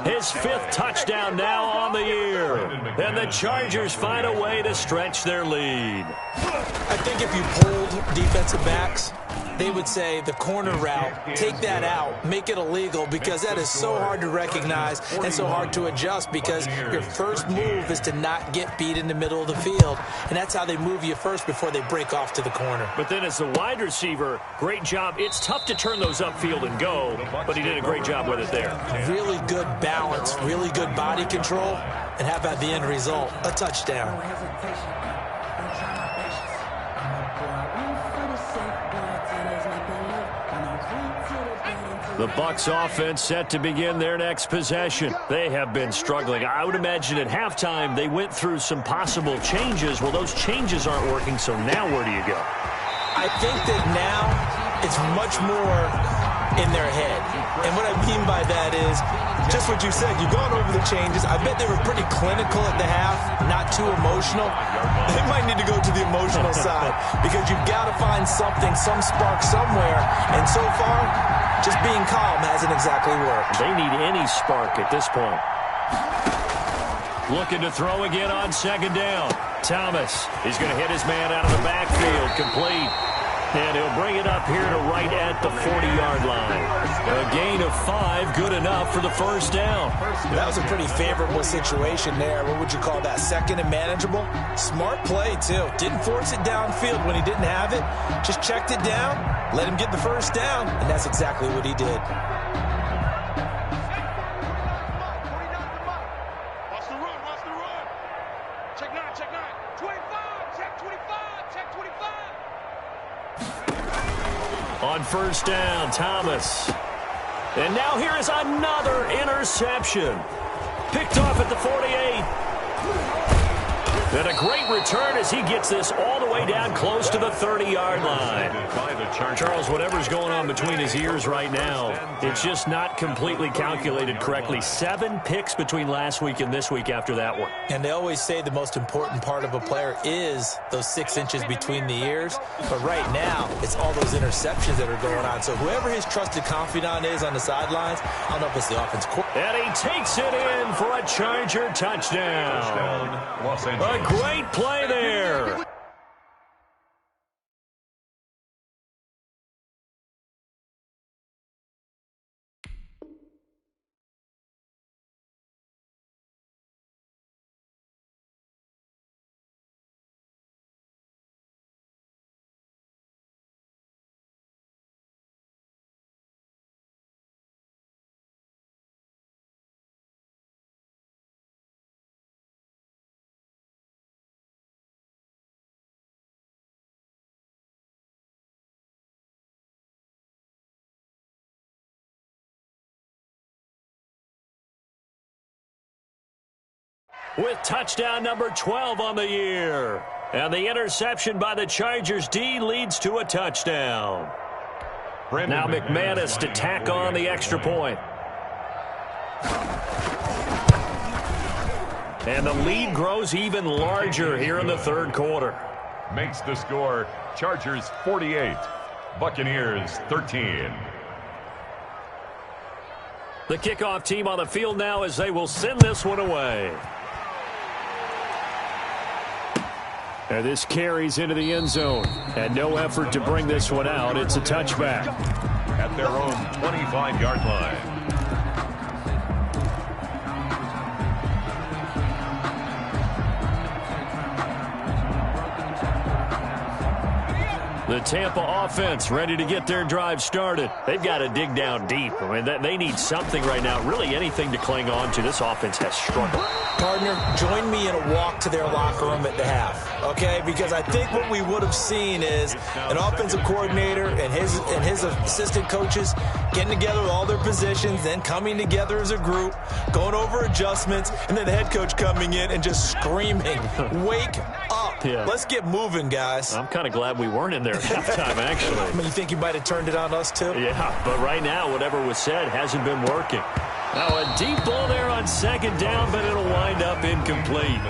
His 5th touchdown now on the year. And the Chargers find a way to stretch their lead. I think if you polled defensive backs, they would say the corner route, take that out, make it illegal, because that is so hard to recognize and so hard to adjust, because your first move is to not get beat in the middle of the field, and that's how they move you first before they break off to the corner. But then as the wide receiver, great job. It's tough to turn those upfield and go, but he did a great job with it there. Really good balance, really good body control, and how about the end result? A touchdown. The Bucs offense set to begin their next possession. They have been struggling. I would imagine at halftime they went through some possible changes. Well, those changes aren't working, so now where do you go? I think that now it's much more in their head. And what I mean by that is just what you said. You've gone over the changes. I bet they were pretty clinical at the half, not too emotional. They might need to go to the emotional side, because you've got to find something, some spark somewhere. And so far, just being calm hasn't exactly worked. They need any spark at this point. Looking to throw again on 2nd down. Thomas, he's going to hit his man out of the backfield, complete. And he'll bring it up here to right at the 40-yard line. A gain of 5, good enough for the first down. That was a pretty favorable situation there. What would you call that? 2nd and manageable? Smart play, too. Didn't force it downfield when he didn't have it. Just checked it down, let him get the first down, and that's exactly what he did. Watch the run, watch the run. Check 9, check 9. 25, check 25, check 25. On 1st down, Thomas. And now here is another interception. Picked off at the 48. And a great return as he gets this all the way down close to the 30-yard line. Charles, whatever's going on between his ears right now, it's just not completely calculated correctly. 7 picks between last week and this week after that one. And they always say the most important part of a player is those 6 inches between the ears. But right now, it's all those interceptions that are going on. So whoever his trusted confidant is on the sidelines, I don't know if it's the offense coordinator. And he takes it in for a Charger touchdown. A great play there. With touchdown number 12 on the year. And the interception by the Chargers D leads to a touchdown. Now McManus to tack on the extra point. And the lead grows even larger here in the third quarter. Makes the score Chargers 48, Buccaneers 13. The kickoff team on the field now as they will send this one away. And this carries into the end zone. And no effort to bring this one out. It's a touchback. At their own 25-yard line. The Tampa offense ready to get their drive started. They've got to dig down deep. I mean, they need something right now, really anything to cling on to. This offense has struggled. Partner, join me in a walk to their locker room at the half, okay? Because I think what we would have seen is an offensive coordinator and his assistant coaches getting together with all their positions, then coming together as a group, going over adjustments, and then the head coach coming in and just screaming, wake up. Yeah. Let's get moving, guys. I'm kind of glad we weren't in there at halftime, actually. I mean, you think you might have turned it on us, too? Yeah, but right now, whatever was said hasn't been working. Now, a deep ball there on second down, but it'll wind up incomplete.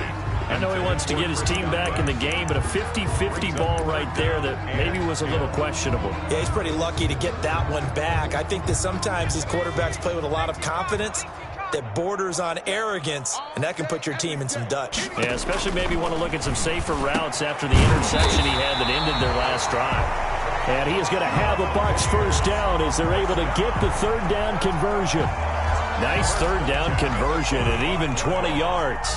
I know he wants to get his team back in the game, but a 50-50 ball right there that maybe was a little questionable. Yeah, he's pretty lucky to get that one back. I think that sometimes these quarterbacks play with a lot of confidence that borders on arrogance, and that can put your team in some Dutch. Yeah, especially maybe want to look at some safer routes after the interception he had that ended their last drive. And he is going to have a Bucs first down as they're able to get the third down conversion. Nice third down conversion at even 20 yards.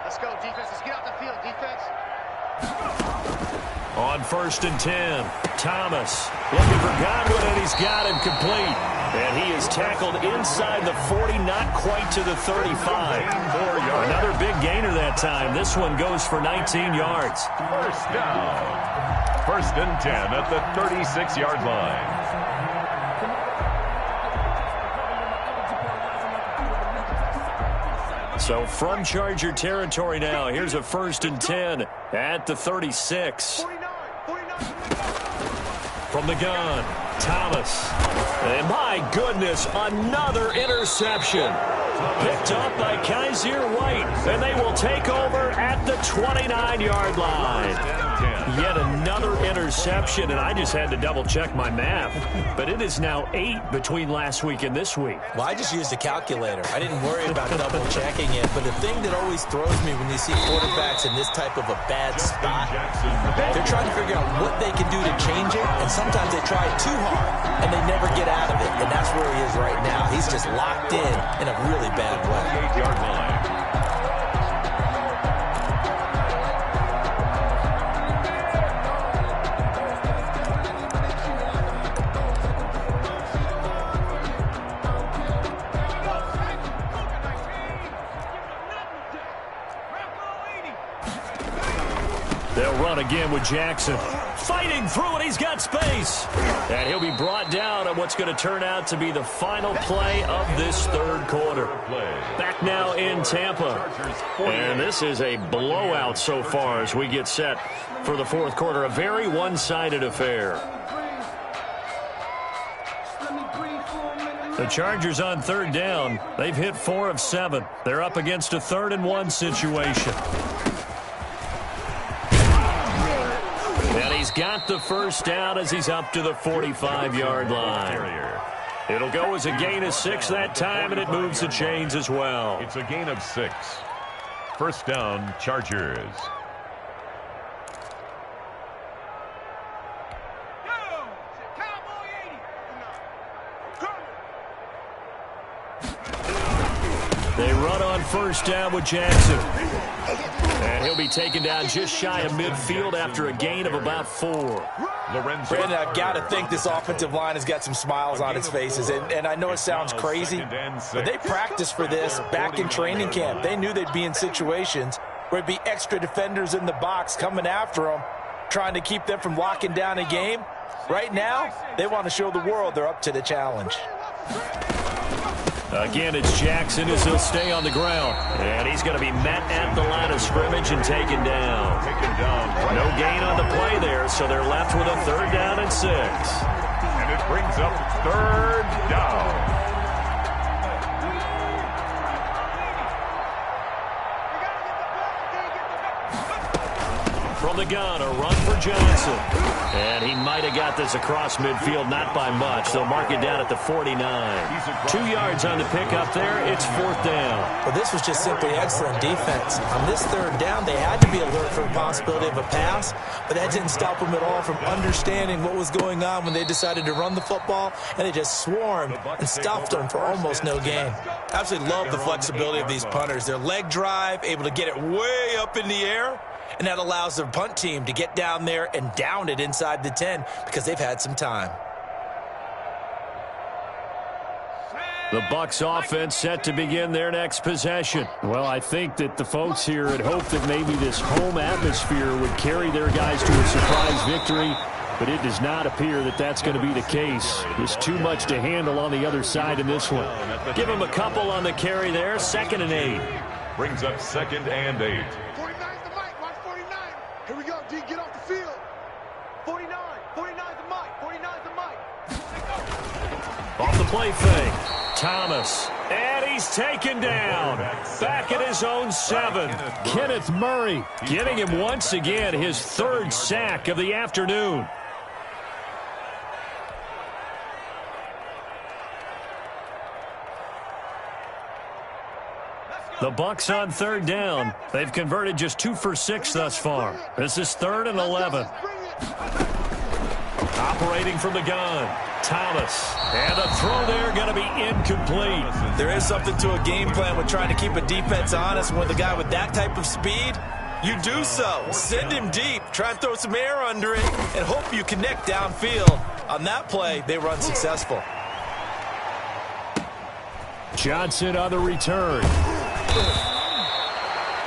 Let's go, defense. Let's get out the field, defense. On 1st and 10, Thomas looking for Godwin, and he's got him complete. And he is tackled inside the 40, not quite to the 35. Another big gainer that time. This one goes for 19 yards. First down. 1st and 10 at the 36-yard line. So from Charger territory now, here's a 1st and 10 at the 36. From the gun, Thomas. And my goodness, another interception. Picked up by Kaiser White. And they will take over at the 29-yard line. Yet another interception, and I just had to double-check my math. But it is now 8 between last week and this week. Well, I just used a calculator. I didn't worry about double-checking it. But the thing that always throws me when you see quarterbacks in this type of a bad spot, they're trying to figure out what they can do to change it, and sometimes they try too hard, and they never get out of it. And that's where he is right now. He's just locked in a really bad way. 8-yard line. They'll run again with Jackson. fighting through it. He's got space. And he'll be brought down on what's going to turn out to be the final play of this third quarter. Back now in Tampa. And this is a blowout so far as we get set for the fourth quarter. A very one-sided affair. The Chargers on third down. They've hit 4 of 7. They're up against a 3rd and 1 situation. And he's got the first down as he's up to the 45-yard line. It'll go as a gain of 6 that time, and it moves the chains as well. It's a gain of 6. First down, Chargers. They run on first down with Jackson. And he'll be taken down just shy of midfield after a gain of about 4. Brandon, I've got to think this offensive line has got some smiles on its faces. And I know it sounds crazy, but they practiced for this back in training camp. They knew they'd be in situations where it'd be extra defenders in the box coming after them, trying to keep them from locking down a game. Right now, they want to show the world they're up to the challenge. Again, it's Jackson as he'll stay on the ground. And he's going to be met at the line of scrimmage and taken down. No gain on the play there, so they're left with a 3rd down and 6. And it brings up 3rd down. From the gun, a run for Johnson. And he might have got this across midfield, not by much. They'll mark it down at the 49. 2 yards on the pickup there. It's 4th down. Well, this was just simply excellent defense. On this 3rd down, they had to be alert for the possibility of a pass, but that didn't stop them at all from understanding what was going on when they decided to run the football, and they just swarmed and stuffed them for almost no gain. Absolutely love the flexibility of these punters. Their leg drive, able to get it way up in the air, and that allows their punt team to get down there and down it inside the 10 because they've had some time. The Bucs offense set to begin their next possession. Well, I think that the folks here had hoped that maybe this home atmosphere would carry their guys to a surprise victory, but it does not appear that that's going to be the case. There's too much to handle on the other side in this one. Give them a couple on the carry there. 2nd and 8. Brings up 2nd and 8. 49's the mic. Watch 49. Here we go, D. Get off the field. 49. 49's the mic. 49's the mic. Off the play fake. Thomas. And he's taken down. Back at his own 7. Kenneth Murray getting him once again his 3rd sack of the afternoon. The Bucs on 3rd down. They've converted just 2 for 6 thus far. This is 3rd and 11. Operating from the gun. Thomas. And the throw there going to be incomplete. There is something to a game plan with trying to keep a defense honest. With a guy with that type of speed, you do so. Send him deep. Try and throw some air under it and hope you connect downfield. On that play, they run successful. Johnson on the return.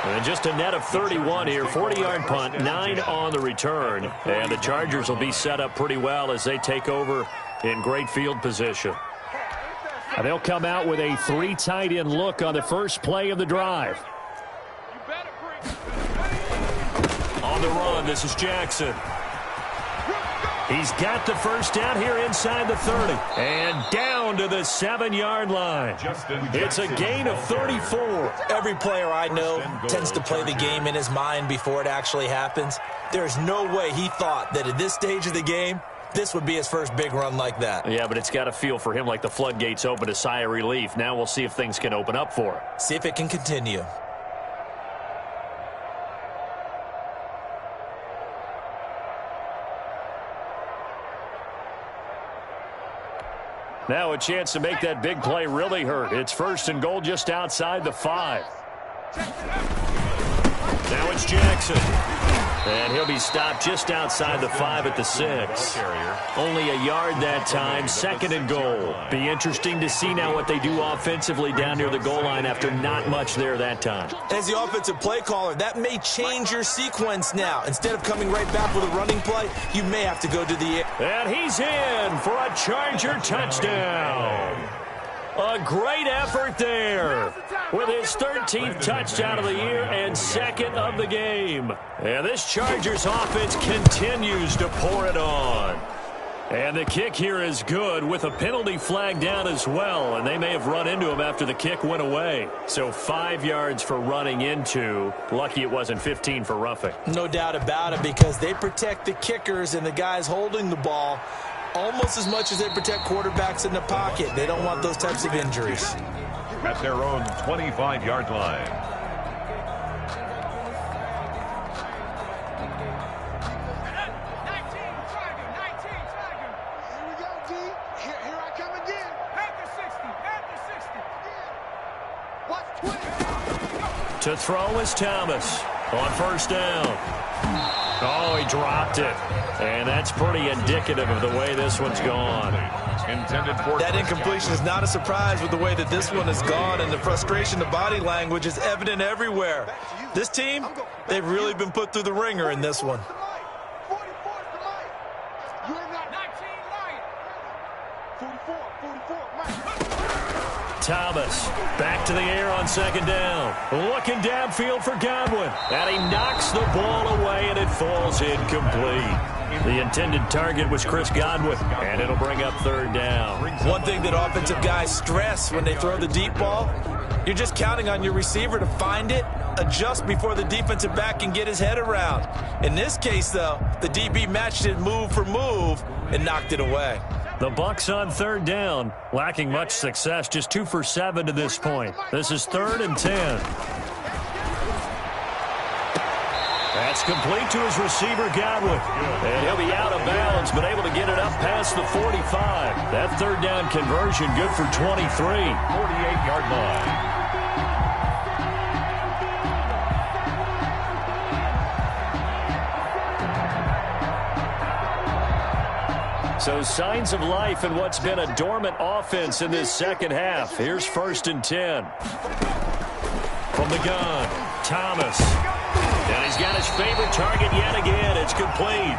And just a net of 31 here. 40-yard punt, 9 on the return. And the Chargers will be set up pretty well as they take over in great field position. They'll come out with a 3 tight end look on the first play of the drive. On the run, this is Jackson. He's got the first down here inside the 30. And down to the 7-yard line. It's a gain of 34. Every player I know tends to play the game in his mind before it actually happens. There's no way he thought that at this stage of the game, this would be his first big run like that. Yeah, but it's got to feel for him like the floodgates open, a sigh of relief. Now we'll see if things can open up for him. See if it can continue. Now a chance to make that big play really hurt. It's 1st and goal just outside the 5. Now it's Jackson. And he'll be stopped just outside the 5 at the 6. Only a yard that time, 2nd and goal. Be interesting to see now what they do offensively down near the goal line after not much there that time. As the offensive play caller, that may change your sequence now. Instead of coming right back with a running play, you may have to go to the air. And he's in for a Charger touchdown. A great effort there with his 13th touchdown of the year and 2nd of the game. And this Chargers offense continues to pour it on. And the kick here is good with a penalty flag down as well. And they may have run into him after the kick went away. So 5 yards for running into. Lucky it wasn't 15 for roughing. No doubt about it, because they protect the kickers and the guys holding the ball almost as much as they protect quarterbacks in the pocket. They don't want those types of injuries. At their own 25-yard line. Here we go, D. Here I come again. At the 60. Watch 20. To throw is Thomas on 1st down. Oh, he dropped it. And that's pretty indicative of the way this one's gone. Intended for That incompletion is not a surprise with the way that this one has gone, and the frustration, the body language is evident everywhere. This team, they've really been put through the ringer in this one. 44 is the light. You're not 19 light. 44, Mike. Thomas back to the air on 2nd down. Looking downfield for Godwin. And he knocks the ball away, and it falls incomplete. The intended target was Chris Godwin, and it'll bring up 3rd down. One thing that offensive guys stress when they throw the deep ball, you're just counting on your receiver to find it, adjust before the defensive back can get his head around. In this case, though, the DB matched it move for move and knocked it away. The Bucs on 3rd down, lacking much success, just 2 for 7 to this point. This is 3rd and 10. That's complete to his receiver, Godwin. And he'll be out of bounds, but able to get it up past the 45. That 3rd down conversion good for 23. 48-yard line. So signs of life in what's been a dormant offense in this 2nd half. Here's 1st and 10. From the gun, Thomas. And he's got his favorite target yet again. It's complete.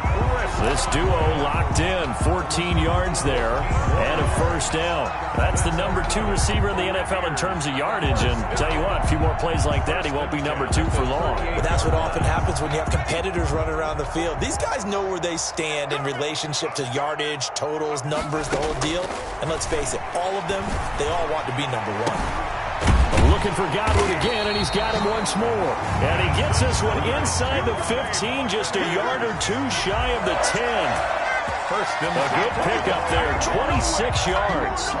This duo locked in. 14 yards there and a 1st down. That's the number 2 receiver in the NFL in terms of yardage. And tell you what, a few more plays like that, he won't be number 2 for long. But that's what often happens when you have competitors running around the field. These guys know where they stand in relationship to yardage, totals, numbers, the whole deal. And let's face it, all of them, they all want to be number 1. Looking for Godwin again, and he's got him once more. And he gets this one inside the 15, just a yard or 2 shy of the 10. First and a good pickup there, 26 yards.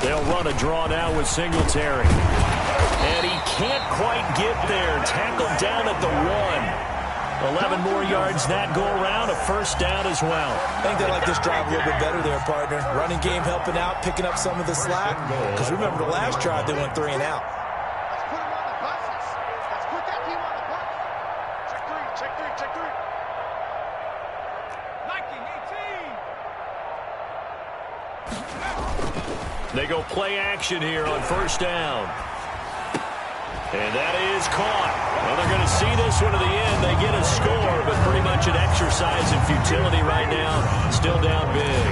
They'll run a draw now with Singletary. And he can't quite get there. Tackled down at the 1. 11 more yards that go around, a 1st down as well. I think they like this drive a little bit better there, partner. Running game helping out, picking up some of the slack. Because remember, the last drive, they went 3 and out. Let's put him on the buses. Let's put that team on the bus. Check 3. 19, 18. They go play action here on 1st down. And that is caught. Well, they're going to see this one to the end. They get a score, but pretty much an exercise in futility right now. Still down big.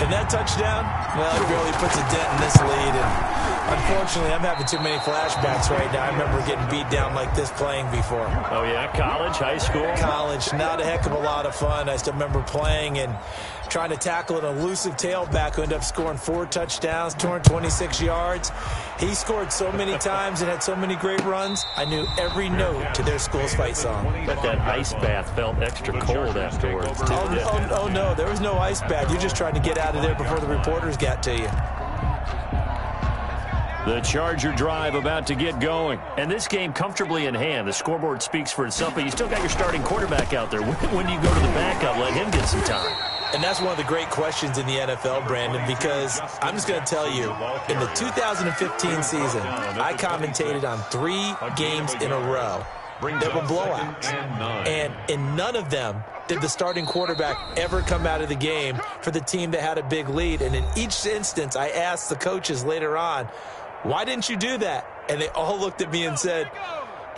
And that touchdown, well, it really puts a dent in this lead. And unfortunately, I'm having too many flashbacks right now. I remember getting beat down like this playing before. Oh, yeah? College, high school? College, not a heck of a lot of fun. I still remember playing and trying to tackle an elusive tailback who ended up scoring 4 touchdowns, 226 yards. He scored so many times and had so many great runs, I knew every note to their school's fight song. But that ice bath felt extra cold afterwards, too. Oh, no, there was no ice bath. You just tried to get out of there before the reporters got to you. The Charger drive about to get going. And this game comfortably in hand. The scoreboard speaks for itself, but you still got your starting quarterback out there. When do you go to the backup? Let him get some time. And that's one of the great questions in the NFL, Brandon, because I'm just going to tell you, in the 2015 season, I commentated on 3 games in a row that were blowouts. And in none of them did the starting quarterback ever come out of the game for the team that had a big lead. And in each instance, I asked the coaches later on, why didn't you do that? And they all looked at me and said,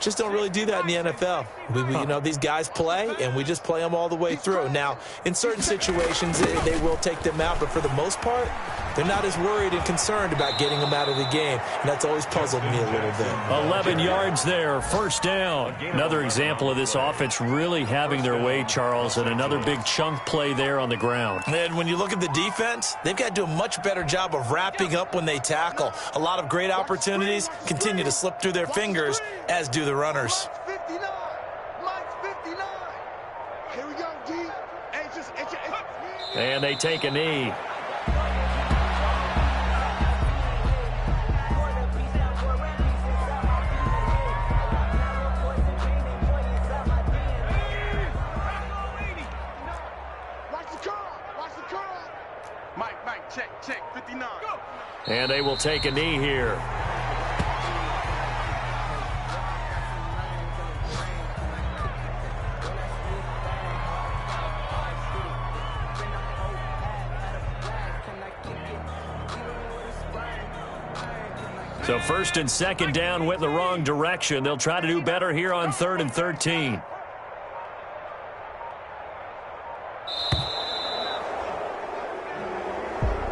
just don't really do that in the NFL. You know, these guys play, and we just play them all the way through. Now, in certain situations, they will take them out, but for the most part, they're not as worried and concerned about getting them out of the game, and that's always puzzled me a little bit. 11 yards there, first down. Another example of this offense really having their way, Charles, and another big chunk play there on the ground. And when you look at the defense, they've got to do a much better job of wrapping up when they tackle. A lot of great opportunities continue to slip through their fingers, as do the runners. Here we go, D. And they take a knee. Watch the curl. Mike, check, 59. Go. And they will take a knee here. So first and second down went the wrong direction. They'll try to do better here on 3rd and 13.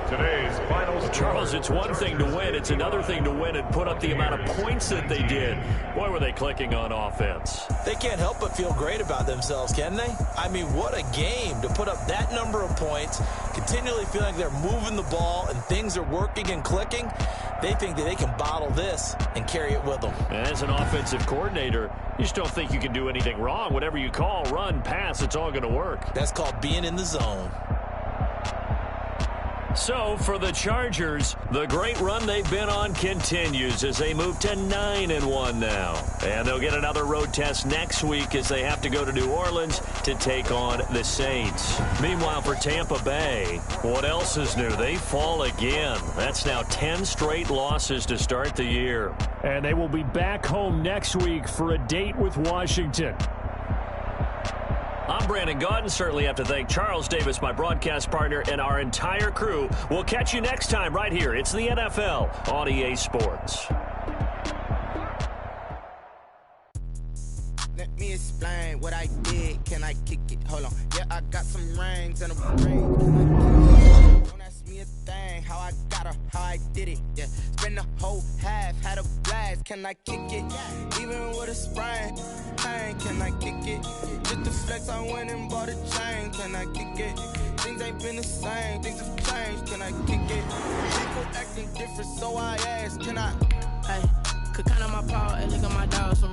Today's final score. Charles, it's one thing to win. It's another thing to win and put up the amount of points that they did. Boy, were they clicking on offense. They can't help but feel great about themselves, can they? I mean, what a game to put up that number of points, continually feeling like they're moving the ball and things are working and clicking. They think that they can bottle this and carry it with them. As an offensive coordinator, you just don't think you can do anything wrong. Whatever you call, run, pass, it's all going to work. That's called being in the zone. So, for the Chargers, the great run they've been on continues as they move to 9-1 now. And they'll get another road test next week as they have to go to New Orleans to take on the Saints. Meanwhile, for Tampa Bay, what else is new? They fall again. That's now 10 straight losses to start the year. And they will be back home next week for a date with Washington. I'm Brandon Gaudin. Certainly have to thank Charles Davis, my broadcast partner, and our entire crew. We'll catch you next time right here. It's the NFL on EA Sports. Let me explain what I did. Can I kick it? Hold on. Yeah, I got some rings and a ring. Don't ask me a thing. How I got her, how I did it. Yeah, spend the whole half, had a blast. Can I kick it? Even with a sprain, pain. Can I kick it? Just the flex, I went and bought a chain. Can I kick it? Things ain't been the same. Things have changed. Can I kick it? People acting different, so I asked. Can I? Hey, could count on my power and look at my dogs from